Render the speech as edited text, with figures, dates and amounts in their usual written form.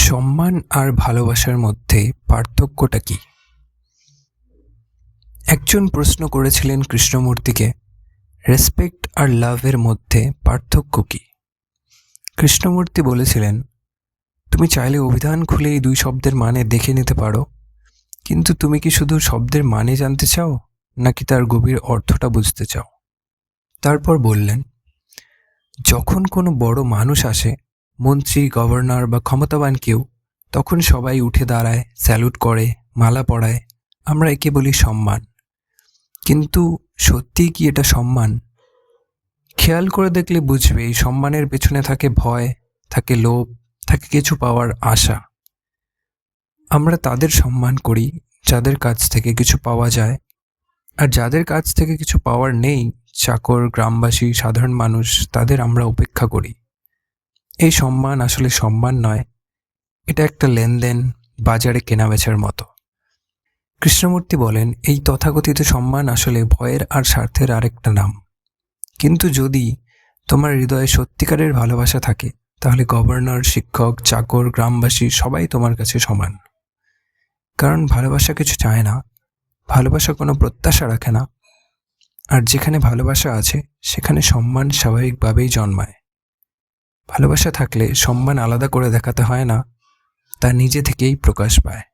সম্মান আর ভালোবাসার মধ্যে পার্থক্যটা কি? একজন প্রশ্ন করেছিলেন কৃষ্ণমূর্তিকে, রেসপেক্ট আর লাভের মধ্যে পার্থক্য কি? কৃষ্ণমূর্তি বলেছিলেন, তুমি চাইলে অভিধান খুলে এই দুই শব্দের মানে দেখে নিতে পারো, কিন্তু তুমি কি শুধু শব্দের মানে জানতে চাও নাকি তার গভীর অর্থটা বুঝতে চাও? তারপর বললেন, যখন কোনো বড় মানুষ আসে, মন্ত্রী, গভর্নর বা ক্ষমতাবান কেউ, তখন সবাই উঠে দাঁড়ায়, স্যালুট করে, মালা পরায়। আমরা একে বলি সম্মান। কিন্তু সত্যিই কি এটা সম্মান? খেয়াল করে দেখলে বুঝবে এই সম্মানের পেছনে থাকে ভয়, থাকে লোভ, থাকে কিছু পাওয়ার আশা। আমরা তাদের সম্মান করি যাদের কাছ থেকে কিছু পাওয়া যায়, আর যাদের কাছ থেকে কিছু পাওয়ার নেই, চাকর, গ্রামবাসী, সাধারণ মানুষ, তাদের আমরা উপেক্ষা করি। এই সম্মান আসলে সম্মান নয়, এটা একটা লেনদেন, বাজারে কেনাবেচার মতো। কৃষ্ণমূর্তি বলেন, এই তথাকথিত সম্মান আসলে ভয়ের আর স্বার্থের আরেকটা নাম। কিন্তু যদি তোমার হৃদয়ে সত্যিকারের ভালোবাসা থাকে, তাহলে গভর্নর, শিক্ষক, চাকর, গ্রামবাসী সবাই তোমার কাছে সমান। কারণ ভালোবাসা কিছু চায় না, ভালোবাসা কোনো প্রত্যাশা রাখে না, আর যেখানে ভালোবাসা আছে সেখানে সম্মান স্বাভাবিকভাবেই জন্মায়। ভালোবাসা থাকলে সম্মান আলাদা করে দেখাতে হয় না, তা নিজে থেকেই প্রকাশ পায়।